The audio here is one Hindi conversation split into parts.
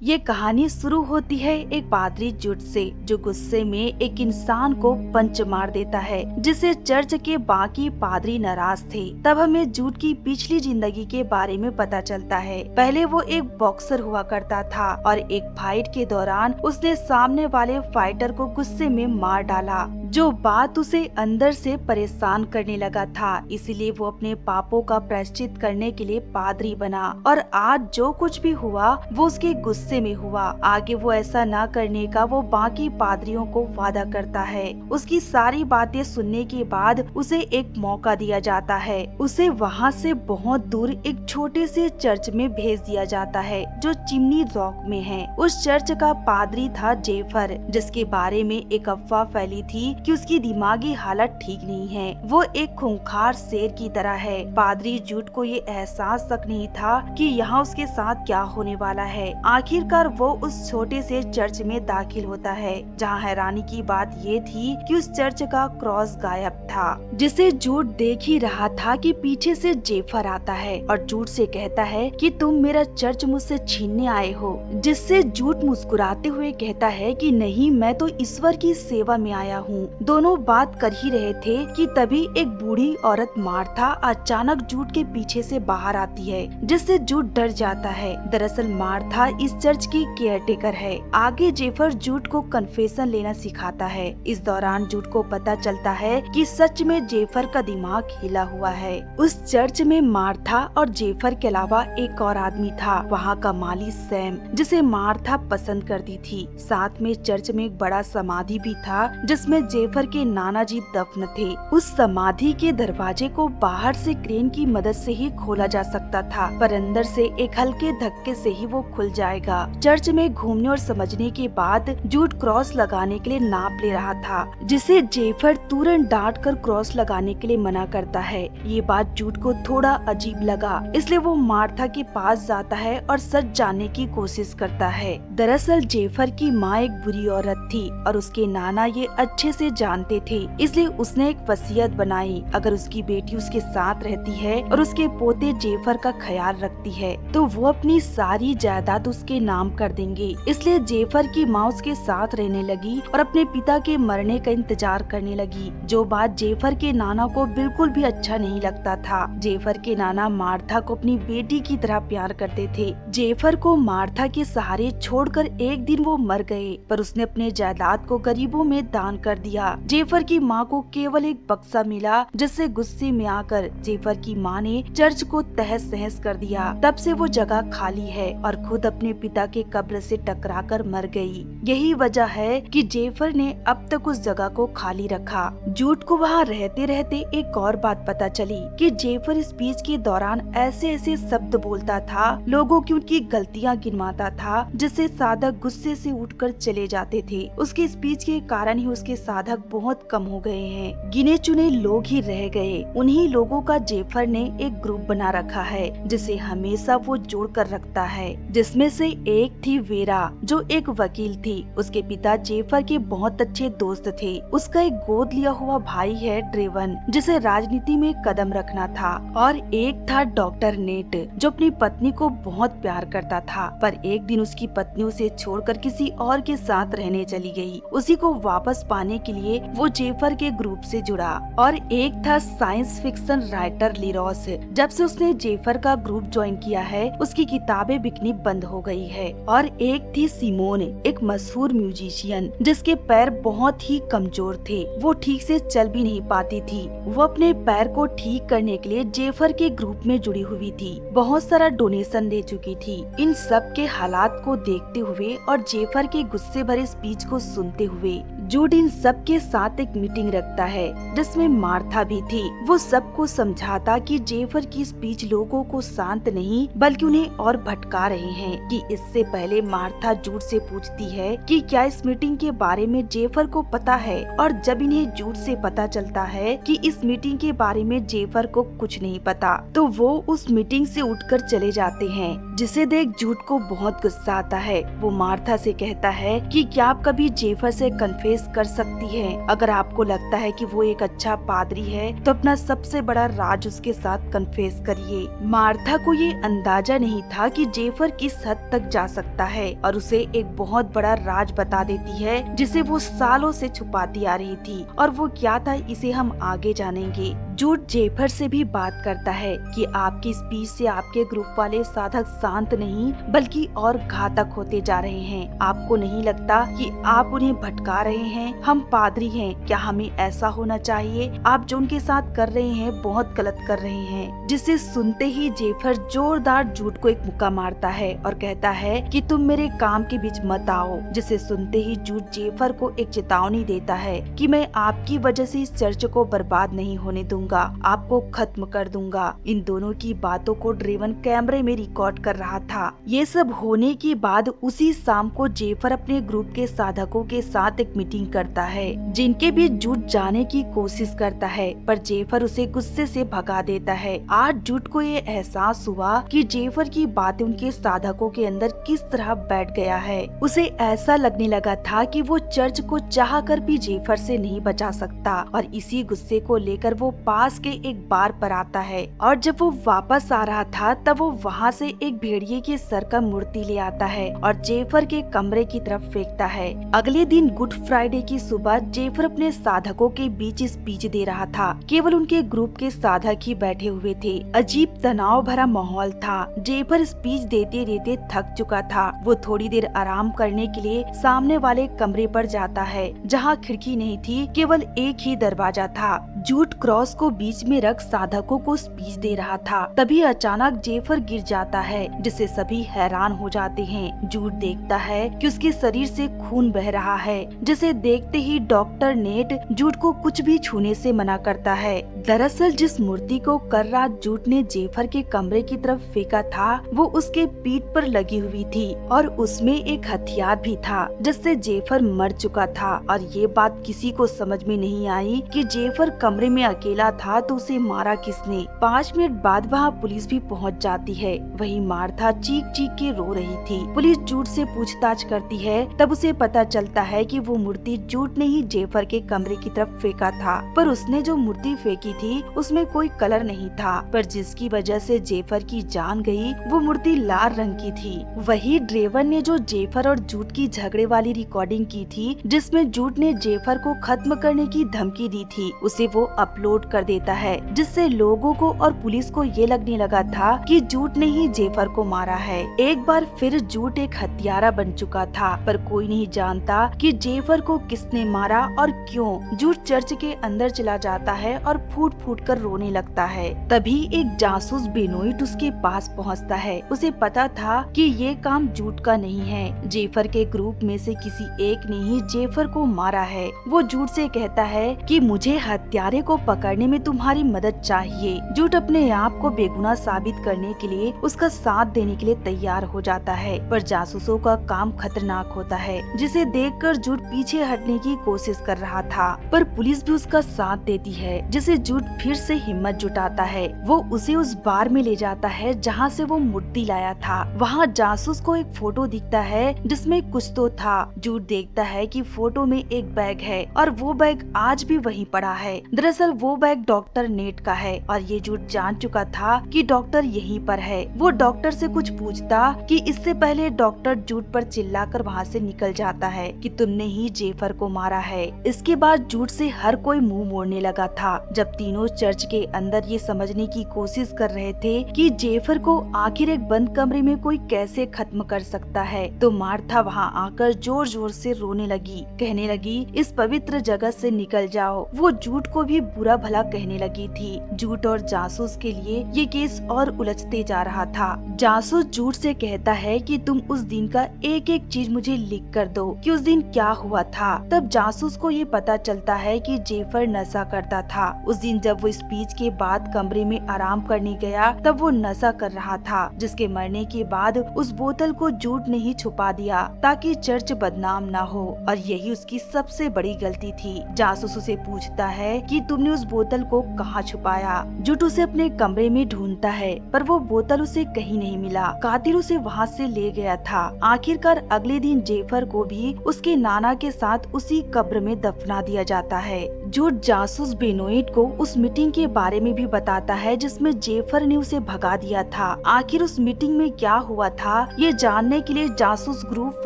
ये कहानी शुरू होती है एक पादरी जूड से, जो गुस्से में एक इंसान को पंच मार देता है, जिसे चर्च के बाकी पादरी नाराज थे। तब हमें जूड की पिछली जिंदगी के बारे में पता चलता है। पहले वो एक बॉक्सर हुआ करता था और एक फाइट के दौरान उसने सामने वाले फाइटर को गुस्से में मार डाला, जो बात उसे अंदर से परेशान करने लगा था। इसीलिए वो अपने पापों का प्रायश्चित करने के लिए पादरी बना, और आज जो कुछ भी हुआ वो उसके गुस्से में हुआ। आगे वो ऐसा न करने का वो बाकी पादरियों को वादा करता है। उसकी सारी बातें सुनने के बाद उसे एक मौका दिया जाता है। उसे वहाँ से बहुत दूर एक छोटे से चर्च में भेज दिया जाता है, जो चिमनी रॉक में है। उस चर्च का पादरी था जेफर, जिसके बारे में एक अफवाह फैली थी कि उसकी दिमागी हालत ठीक नहीं है। वो एक खूंखार शेर की तरह है। पादरी जूड को ये एहसास तक नहीं था कि यहाँ उसके साथ क्या होने वाला है। आखिरकार वो उस छोटे से चर्च में दाखिल होता है, जहाँ हैरानी की बात ये थी कि उस चर्च का क्रॉस गायब था, जिसे जूड देख ही रहा था कि पीछे से जेफर आता है और जूड से कहता है कि तुम मेरा चर्च मुझसे छीनने आए हो। जिससे जूड मुस्कुराते हुए कहता है कि नहीं, मैं तो ईश्वर की सेवा में आया हूँ। दोनों बात कर ही रहे थे कि तभी एक बूढ़ी औरत मार्था अचानक जूड के पीछे से बाहर आती है, जिससे जूड डर जाता है। दरअसल मार्था इस चर्च की केयरटेकर है। आगे जेफर जूड को कन्फेशन लेना सिखाता है। इस दौरान जूड को पता चलता है कि सच में जेफर का दिमाग हिला हुआ है। उस चर्च में मार्था और जेफर के अलावा एक और आदमी था, वहाँ का माली सैम, जिसे मार्था पसंद करती थी। साथ में चर्च में एक बड़ा समाधि भी था, जिसमें जेफर के नाना जी दफन थे। उस समाधि के दरवाजे को बाहर से क्रेन की मदद से ही खोला जा सकता था, पर अंदर से एक हल्के धक्के से ही वो खुल जाएगा। चर्च में घूमने और समझने के बाद जूड क्रॉस लगाने के लिए नाप ले रहा था, जिसे जेफर तुरंत डांट कर क्रॉस लगाने के लिए मना करता है। ये बात जूड को थोड़ा अजीब लगा, इसलिए वो मार्था के पास जाता है और सच जानने की कोशिश करता है। दरअसल जेफर की माँ एक बुरी औरत थी और उसके नाना ये अच्छे से जानते थे, इसलिए उसने एक वसीयत बनाई। अगर उसकी बेटी उसके साथ रहती है और उसके पोते जेफर का ख्याल रखती है, तो वो अपनी सारी जायदाद उसके नाम कर देंगे। इसलिए जेफर की माँ उसके साथ रहने लगी और अपने पिता के मरने का इंतजार करने लगी, जो बात जेफर के नाना को बिल्कुल भी अच्छा नहीं लगता था। जेफर के नाना मार्था को अपनी बेटी की तरह प्यार करते थे। जेफर को मार्था के सहारे छोड़कर एक दिन वो मर गए, पर उसने अपने जायदाद को गरीबों में दान कर दिया। जेफर की माँ को केवल एक बक्सा मिला, जिससे गुस्से में आकर जेफर की माँ ने चर्च को तहस नहस कर दिया। तब से वो जगह खाली है और खुद अपने पिता के कब्र से टकराकर मर गई। यही वजह है कि जेफर ने अब तक उस जगह को खाली रखा। जूड को वहाँ रहते रहते एक और बात पता चली कि जेफर स्पीच के दौरान ऐसे ऐसे शब्द बोलता था, लोगों की उनकी गलतियाँ गिनवाता था, जिससे साधक गुस्से से उठकर चले जाते थे। उसके स्पीच के कारण ही उसके साधक बहुत कम हो गए हैं। गिने चुने लोग ही रह गए। उन्हीं लोगों का जेफर ने एक ग्रुप बना रखा है, जिसे हमेशा वो जोड़ कर रखता है। जिसमें से एक थी वेरा, जो एक वकील थी। उसके पिता जेफर के बहुत अच्छे दोस्त थे। उसका एक गोद लिया हुआ भाई है ड्रेवन, जिसे राजनीति में कदम रखना था। और एक था डॉक्टर नेट, जो अपनी पत्नी को बहुत प्यार करता था, पर एक दिन उसकी पत्नी उसे छोड़कर किसी और के साथ रहने चली गई। उसी को वापस पाने के लिए वो जेफर के ग्रुप से जुड़ा। और एक था साइंस फिक्शन राइटर लिरोस। जब से उसने जेफर का ग्रुप ज्वाइन किया है, उसकी किताबें बिकनी बंद हो गई है। और एक थी सिमोन, एक मशहूर म्यूजिशियन, जिसके पैर बहुत ही कमजोर थे। वो ठीक से चल भी नहीं पाती थी। वो अपने पैर को ठीक करने के लिए जेफर के ग्रुप में जुड़ी हुई थी। बहुत सारा डोनेशन दे चुकी थी। इन सब के हालात को देखते हुए और जेफर के गुस्से भरे स्पीच को सुनते हुए जूड इन सब के साथ एक मीटिंग रखता है, जिसमें मार्था भी थी। वो सबको समझाता कि जेफर की स्पीच लोगों को शांत नहीं बल्कि उन्हें और भटका रहे हैं। कि इससे पहले मार्था जूड से पूछती है कि क्या इस मीटिंग के बारे में जेफर को पता है। और जब इन्हें जूड से पता चलता है कि इस मीटिंग के बारे में जेफर को कुछ नहीं पता, तो वो उस मीटिंग से उठकर चले जाते हैं। जिसे देख जूड को बहुत गुस्सा आता है। वो मार्था से कहता है कि क्या आप कभी जेफर से कन्फेस कर सकती हैं? अगर आपको लगता है कि वो एक अच्छा पादरी है तो अपना सबसे बड़ा राज उसके साथ कन्फेस करिए। मार्था को ये अंदाजा नहीं था कि जेफर किस हद तक जा सकता है और उसे एक बहुत बड़ा राज बता देती है जिसे वो सालों से छुपाती आ रही थी। और वो क्या था, इसे हम आगे जानेंगे। जूड जेफर से भी बात करता है कि आपकी स्पीच से आपके ग्रुप वाले साधक शांत नहीं बल्कि और घातक होते जा रहे हैं। आपको नहीं लगता कि आप उन्हें भटका रहे हैं? हम पादरी हैं, क्या हमें ऐसा होना चाहिए? आप जो उनके साथ कर रहे हैं बहुत गलत कर रहे हैं। जिसे सुनते ही जेफर जोरदार जूड को एक मुक्का मारता है और कहता है कि तुम मेरे काम के बीच मत आओ। जिसे सुनते ही जूड जेफर को एक चेतावनी देता है कि मैं आपकी वजह से इस चर्च को बर्बाद नहीं होने दूंगा, आपको खत्म कर दूंगा। इन दोनों की बातों को ड्रेवन कैमरे में रिकॉर्ड कर रहा था। ये सब होने के बाद उसी शाम को जेफर अपने ग्रुप के साधकों के साथ एक मीटिंग करता है जिनके बीच जूड जाने की कोशिश करता है, पर जेफर उसे गुस्से से भगा देता है। आज जूड को ये एहसास हुआ कि जेफर की बातें उनके साधकों के अंदर किस तरह बैठ गया है। उसे ऐसा लगने लगा था कि वो चर्च को चाह कर भी जेफर से नहीं बचा सकता और इसी गुस्से को लेकर वो पास के एक बार पर आता है। और जब वो वापस आ रहा था तब वो वहाँ से एक भेड़िए के सर का मूर्ति ले आता है और जेफर के कमरे की तरफ फेंकता है। अगले दिन गुड फ्राइडे की सुबह जेफर अपने साधकों के बीच स्पीच दे रहा था। केवल उनके ग्रुप के साधक ही बैठे हुए थे। अजीब तनाव भरा माहौल था। जेफर स्पीच देते देते थक चुका था। वो थोड़ी देर आराम करने के लिए सामने वाले कमरे पर जाता है जहाँ खिड़की नहीं थी, केवल एक ही दरवाजा था। जूड क्रॉस को बीच में रख साधकों को स्पीच दे रहा था। तभी अचानक जेफर गिर जाता है जिसे सभी हैरान हो जाते हैं। जूड देखता है कि उसके शरीर से खून बह रहा है। जिसे देखते ही डॉक्टर नेट जूड को कुछ भी छूने से मना करता है। दरअसल जिस मूर्ति को कल रात जूड ने जेफर के कमरे की तरफ फेंका था वो उसके पीठ पर लगी हुई थी और उसमें एक हथियार भी था जिससे जेफर मर चुका था। और ये बात किसी को समझ में नहीं आई कि जेफर कमरे में अकेला था तो उसे मारा किसने। 5 मिनट बाद वहाँ पुलिस भी पहुँच जाती है। वही मार्था चीख चीख के रो रही थी। पुलिस जूड से पूछताछ करती है, तब उसे पता चलता है कि वो मूर्ति जूड ने ही जेफर के कमरे की तरफ फेंका था। पर उसने जो मूर्ति फेंकी थी उसमें कोई कलर नहीं था, पर जिसकी वजह से जेफर की जान गई वो मूर्ति लाल रंग की थी। वही ड्रेवन ने जो जेफर और जूड की झगड़े वाली रिकॉर्डिंग की थी जिसमें जूड ने जेफर को खत्म करने की धमकी दी थी, उसे वो अपलोड कर देता है, जिससे लोगों को और पुलिस को ये लगने लगा था कि जूड ने ही जेफर को मारा है। एक बार फिर जूड एक हत्यारा बन चुका था, पर कोई नहीं जानता कि जेफर को किसने मारा और क्यों। जूड चर्च के अंदर चला जाता है और फूट फूट कर रोने लगता है। तभी एक जासूस बेनोइट उसके पास पहुंचता है। उसे पता था कि ये काम जूड का नहीं है, जेफर के ग्रुप में से किसी एक ने ही जेफर को मारा है। वो जूड से कहता है कि मुझे हत्यारे को पकड़ने में तुम्हारी मदद चाहिए। जूड अपने आप को बेगुनाह साबित करने के लिए उसका साथ देने के लिए तैयार हो जाता है, पर जासूसों का काम खतरनाक होता है, जिसे देखकर जूड पीछे हटने की कोशिश कर रहा था, पर पुलिस भी उसका साथ देती है, जिसे जूड फिर से हिम्मत जुटाता है। वो उसे उस बार में ले जाता है जहाँ से वो मूर्ति लाया था। वहाँ जासूस को एक फोटो दिखता है जिसमें कुछ तो था। जूड देखता है कि फोटो में एक बैग है और वो बैग आज भी वहीं पड़ा है। दरअसल वो बैग डॉक्टर नेट का है और ये जूड जान चुका था कि डॉक्टर यहीं पर है। वो डॉक्टर से कुछ पूछता कि इससे पहले डॉक्टर जूड पर चिल्लाकर वहाँ से निकल जाता है कि तुमने ही जेफर को मारा है। इसके बाद जूड से हर कोई मुंह मोड़ने लगा था। जब तीनों चर्च के अंदर ये समझने की कोशिश कर रहे थे कि जेफर को आखिर एक बंद कमरे में कोई कैसे खत्म कर सकता है, तो मार्था वहाँ आकर जोर जोर से रोने लगी, कहने लगी इस पवित्र जगह से निकल जाओ। वो जूड को भी बुरा भला कहने लगी थी। जूड और जासूस के लिए ये केस और उलझते जा रहा था। जासूस जूड से कहता है कि तुम उस दिन का एक एक चीज मुझे लिख कर दो कि उस दिन क्या हुआ था। तब जासूस को ये पता चलता है कि जेफर नशा करता था। उस दिन दिन जब वो स्पीच के बाद कमरे में आराम करने गया तब वो नशा कर रहा था, जिसके मरने के बाद उस बोतल को जूड ने ही छुपा दिया ताकि चर्च बदनाम ना हो, और यही उसकी सबसे बड़ी गलती थी। जासूस उसे पूछता है कि तुमने उस बोतल को कहाँ छुपाया। जूड उसे अपने कमरे में ढूंढता है पर वो बोतल उसे कहीं नहीं मिला। कातिल उसे वहाँ से ले गया था। आखिरकार अगले दिन जेफर को भी उसके नाना के साथ उसी कब्र में दफना दिया जाता है। जूड जासूस बेनोइट को उस मीटिंग के बारे में भी बताता है जिसमें जेफर ने उसे भगा दिया था। आखिर उस मीटिंग में क्या हुआ था ये जानने के लिए जासूस ग्रुप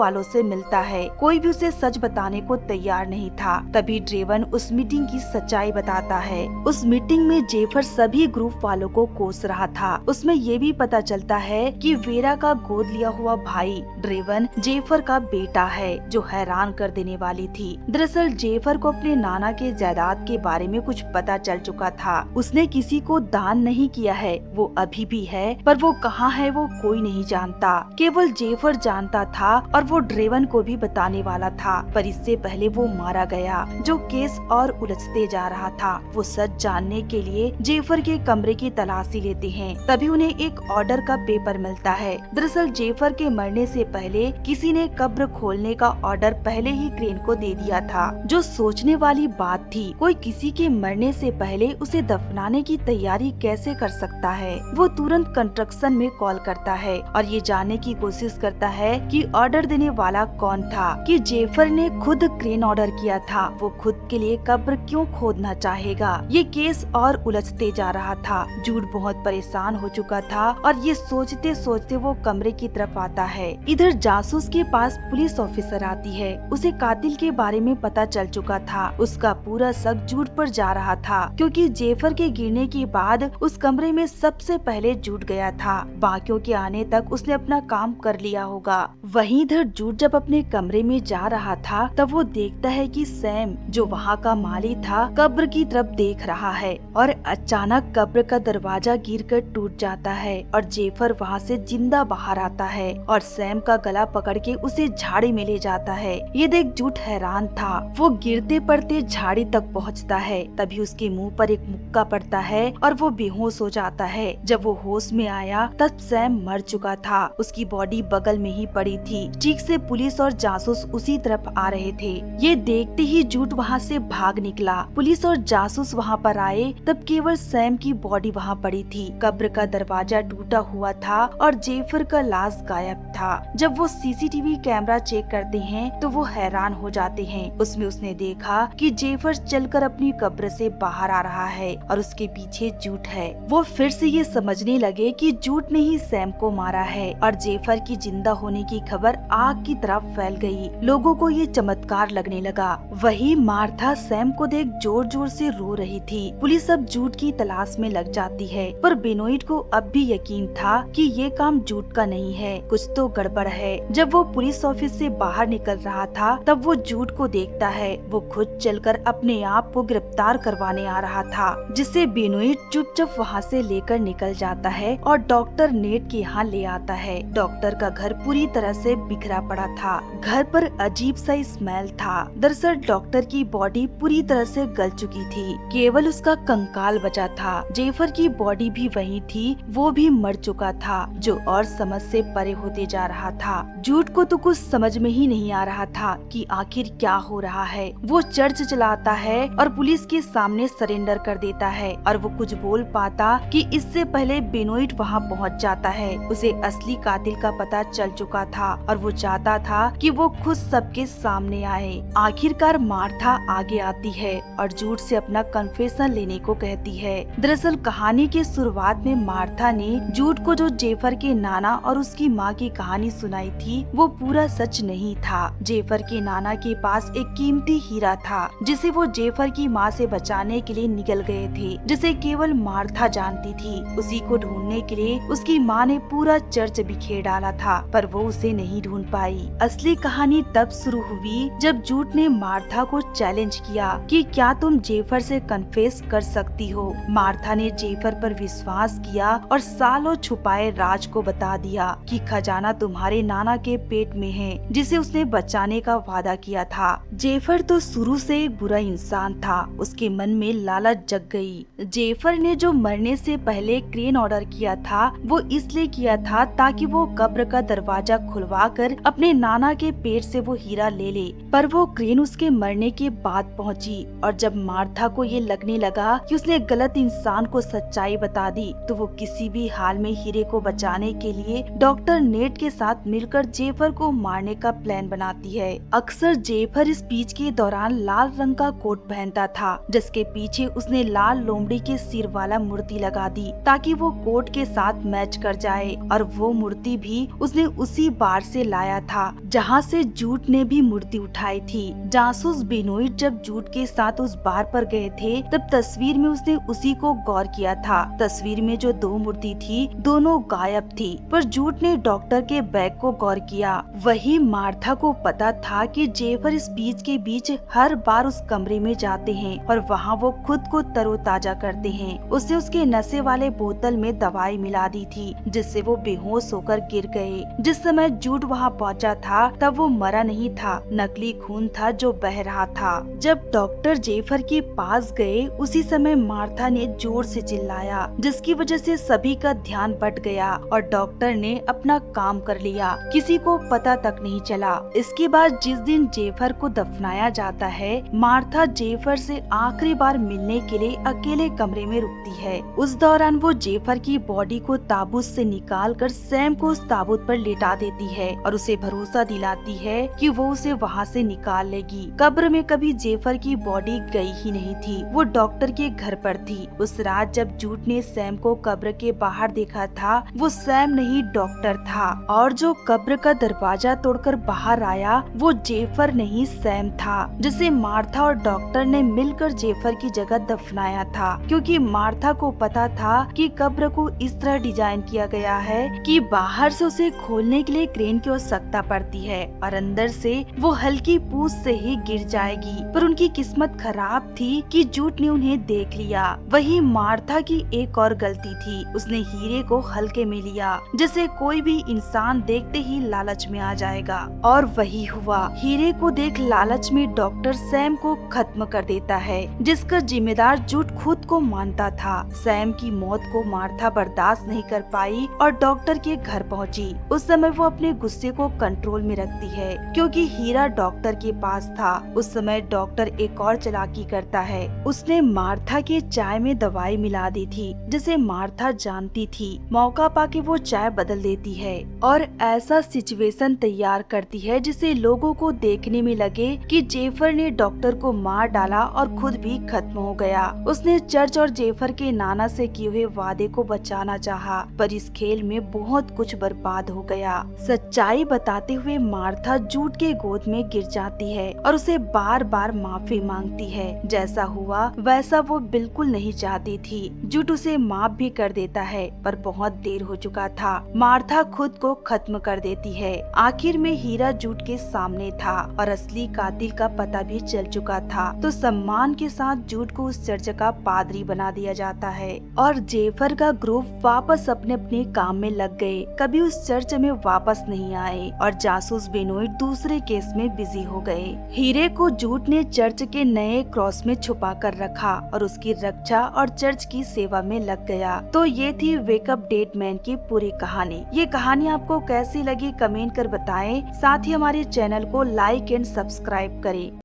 वालों से मिलता है। कोई भी उसे सच बताने को तैयार नहीं था। तभी ड्रेवन उस मीटिंग की सच्चाई बताता है। उस मीटिंग में जेफर सभी ग्रुप वालों को कोस रहा था। उसमें ये भी पता चलता है कि वेरा का गोद लिया हुआ भाई ड्रेवन जेफर का बेटा है, जो हैरान कर देने वाली थी। दरअसल जेफर को अपने नाना के जायदाद के बारे में कुछ पता चल चुका था। उसने किसी को दान नहीं किया है, वो अभी भी है, पर वो कहाँ है वो कोई नहीं जानता। केवल जेफर जानता था और वो ड्रेवन को भी बताने वाला था, पर इससे पहले वो मारा गया। जो केस और उलझते जा रहा था, वो सच जानने के लिए जेफर के कमरे की तलाशी लेते हैं। तभी उन्हें एक ऑर्डर का पेपर मिलता है। दरअसल जेफर के मरने से पहले किसी ने कब्र खोलने का ऑर्डर पहले ही क्रेन को दे दिया था। जो सोचने वाली बात थी, कोई किसी के मरने से पहले उसे दफनाने की तैयारी कैसे कर सकता है। वो तुरंत कंस्ट्रक्शन में कॉल करता है और ये जानने की कोशिश करता है कि ऑर्डर देने वाला कौन था, कि जेफर ने खुद क्रेन ऑर्डर किया था, वो खुद के लिए कब्र क्यों खोदना चाहेगा। ये केस और उलझते जा रहा था। जूड बहुत परेशान हो चुका था और ये सोचते सोचते वो कमरे की तरफ आता है। इधर जासूस के पास पुलिस ऑफिसर आती है। उसे कातिल के बारे में पता चल चुका था। उसका पूरा शक जूड पर जा रहा था, क्योंकि जेफर के गिरने के बाद उस कमरे में सबसे पहले जूड गया था। बाकियों के आने तक उसने अपना काम कर लिया होगा। वहीं इधर जूड जब अपने कमरे में जा रहा था तब वो देखता है कि सैम, जो वहाँ का माली था, कब्र की तरफ देख रहा है और अचानक कब्र का दरवाजा गिरकर टूट जाता है और जेफर वहाँ से जिंदा बाहर आता है और सैम का गला पकड़ के उसे झाड़ी में ले जाता है। ये देख जूड हैरान था। वो गिरते पड़ते झाड़ी तक पहुँचता है। तभी उसके मुँह पर एक मुक्का पड़ता है और वो बेहोश हो जाता है। जब वो होश में आया तब सैम मर चुका था। उसकी बॉडी बगल में ही पड़ी थी। ठीक से पुलिस और जासूस उसी तरफ आ रहे थे। ये देखते ही जूड वहाँ से भाग निकला। पुलिस और जासूस वहाँ पर आए तब केवल सैम की बॉडी वहाँ पड़ी थी। कब्र का दरवाजा टूटा हुआ था और जेफर का लाश गायब था। जब वो सीसीटीवी कैमरा चेक करते हैं तो वो हैरान हो जाते हैं। उसमें उसने देखा कि जेफर चलकर अपनी कब्र से बाहर आ रहा है और उसके पीछे जूड है। वो फिर से ये समझने लगे कि जूड ने ही सैम को मारा है और जेफर की जिंदा होने की खबर आग की तरफ फैल गई। लोगों को ये चमत्कार लगने लगा। वही मार्था सैम को देख जोर जोर से रो रही थी। पुलिस अब जूड की तलाश में लग जाती है, पर बेनोइट को अब भी यकीन था कि ये काम जूड का नहीं है, कुछ तो गड़बड़ है। जब वो पुलिस ऑफिस से बाहर निकल रहा था तब वो जूड को देखता है। वो खुद चलकर अपने आप को गिरफ्तार करवाने आ रहा था, जिसे बेनोइट चुपचाप वहाँ से लेकर निकल जाता है और डॉक्टर नेट के यहाँ ले आता है। डॉक्टर का घर पूरी तरह से बिखरा पड़ा था। घर पर अजीब सा स्मेल था। दरअसल डॉक्टर की बॉडी पूरी तरह से गल चुकी थी, केवल उसका कंकाल बचा था। जेफर की बॉडी भी वही थी, वो भी मर चुका था, जो और समझ से परे होते जा रहा था। जूड को तो कुछ समझ में ही नहीं आ रहा था कि आखिर क्या हो रहा है। वो चर्च चलाता है और पुलिस के सामने सरेंडर कर देता है और वो कुछ बोल पाता कि इससे पहले बेनोइट वहाँ पहुँच जाता है। उसे असली कातिल का पता चल चुका था और वो चाहता था कि वो खुद सबके सामने आए। आखिरकार मार्था आगे आती है और जूड से अपना कन्फेशन लेने को कहती है। दरअसल कहानी के शुरुआत में मार्था ने जूड को जो जेफर के नाना और उसकी माँ की कहानी सुनाई थी वो पूरा सच नहीं था। जेफर के नाना के पास एक कीमती हीरा था जिसे वो जेफर की माँ से बचाने के लिए निकल गए थे, जिसे केवल मार्था जानती थी। उसी को ढूंढने के लिए उसकी माँ ने पूरा चर्च बिखेर डाला था, पर वो उसे नहीं ढूंढ पाई। असली कहानी तब शुरू हुई जब जूड ने मार्था को चैलेंज किया कि क्या तुम जेफर से कन्फेस कर सकती हो। मार्था ने जेफर पर विश्वास किया और सालों छुपाए राज को बता दिया कि खजाना तुम्हारे नाना के पेट में है, जिसे उसने बचाने का वादा किया था। जेफर तो शुरू से एक बुरा इंसान इंसान था, उसके मन में लालच जग गई। जेफर ने जो मरने से पहले क्रेन ऑर्डर किया था वो इसलिए किया था ताकि वो कब्र का दरवाजा खुलवाकर अपने नाना के पेट से वो हीरा ले ले, पर वो क्रेन उसके मरने के बाद पहुंची और जब मार्था को ये लगने लगा कि उसने गलत इंसान को सच्चाई बता दी तो वो किसी भी हाल में हीरे को बचाने के लिए डॉक्टर नेट के साथ मिलकर जेफर को मारने का प्लान बनाती है। अक्सर जेफर स्पीच के दौरान लाल रंग का कोट पहनता था जिसके पीछे उसने लाल लोमड़ी के सिर वाला मूर्ति लगा दी ताकि वो कोट के साथ मैच कर जाए, और वो मूर्ति भी उसने उसी बार से लाया था जहाँ से जूट ने भी मूर्ति उठाई थी। जासूस बेनोइट जब जूट के साथ उस बार पर गए थे तब तस्वीर में उसने उसी को गौर किया था। तस्वीर में जो दो मूर्ति थी दोनों गायब थी, पर जूट ने डॉक्टर के बैग को गौर किया। वही मार्था को पता था कि जेफर स्पीच के बीच हर बार उस कमरे में जाते हैं और वहाँ वो खुद को तरोताजा करते हैं। उसने उसके नशे वाले बोतल में दवाई मिला दी थी जिससे वो बेहोश होकर गिर गए। जिस समय जूट वहाँ पहुँचा था तब वो मरा नहीं था, नकली खून था जो बह रहा था। जब डॉक्टर जेफर के पास गए उसी समय मार्था ने जोर से चिल्लाया जिसकी वजह से सभी का ध्यान बट गया और डॉक्टर ने अपना काम कर लिया, किसी को पता तक नहीं चला। इसके बाद जिस दिन जेफर को दफनाया जाता है मार्था जेफर से आखिरी बार मिलने के लिए अकेले कमरे में रुकती है। उस दौरान वो जेफर की बॉडी को ताबूत से निकालकर सैम को उस ताबूत पर लेटा देती है और उसे भरोसा दिलाती है कि वो उसे वहाँ से निकाल लेगी। कब्र में कभी जेफर की बॉडी गई ही नहीं थी, वो डॉक्टर के घर पर थी। उस रात जब जूट ने सैम को कब्र के बाहर देखा था वो सैम नहीं डॉक्टर था, और जो कब्र का दरवाजा तोड़कर बाहर आया वो जेफर नहीं सैम था जिसे मार्था और डॉक्टर ने मिलकर जेफर की जगह दफनाया था, क्योंकि मार्था को पता था कि कब्र को इस तरह डिजाइन किया गया है कि बाहर से उसे खोलने के लिए क्रेन की आवश्यकता पड़ती है और अंदर से वो हल्की पूछ से ही गिर जाएगी। पर उनकी किस्मत खराब थी कि जूट ने उन्हें देख लिया। वही मार्था की एक और गलती थी, उसने हीरे को हल्के में लिया जिसे कोई भी इंसान देखते ही लालच में आ जाएगा, और वही हुआ। हीरे को देख लालच में डॉक्टर सैम को खत्म कर देता है जिसका जिम्मेदार जूट खुद को मानता था। सैम की मौत को मार्था बर्दाश्त नहीं कर पाई और डॉक्टर के घर पहुंची। उस समय वो अपने गुस्से को कंट्रोल में रखती है क्योंकि हीरा डॉक्टर के पास था। उस समय डॉक्टर एक और चालाकी करता है, उसने मार्था के चाय में दवाई मिला दी थी जिसे मार्था जानती थी। मौका पाके वो चाय बदल देती है और ऐसा सिचुएशन तैयार करती है जिसे लोगों को देखने में लगे कि जेफर ने डॉक्टर को मार डाला और खुद भी खत्म हो गया। उसने चर्च और जेफर के नाना से किए हुए वादे को बचाना चाहा, पर इस खेल में बहुत कुछ बर्बाद हो गया। सच्चाई बताते हुए मार्था जूट के गोद में गिर जाती है और उसे बार बार माफी मांगती है। जैसा हुआ वैसा वो बिल्कुल नहीं चाहती थी। जूट उसे माफ भी कर देता है पर बहुत देर हो चुका था। मार्था खुद को खत्म कर देती है। आखिर में हीरा जूट के सामने था और असली कातिल का पता भी चल चुका था, तो सम्मान के साथ जूट को उस चर्च का पादरी बना दिया जाता है और जेफर का ग्रुप वापस अपने अपने काम में लग गए, कभी उस चर्च में वापस नहीं आए और जासूस बेनोइट दूसरे केस में बिजी हो गए। हीरे को जूट ने चर्च के नए क्रॉस में छुपा कर रखा और उसकी रक्षा और चर्च की सेवा में लग गया। तो ये थी वेकअप डेड मैन की पूरी कहानी। ये कहानी आपको कैसी लगी कमेंट कर बताएं, साथ ही हमारे चैनल को लाइक एंड सब्सक्राइब करें।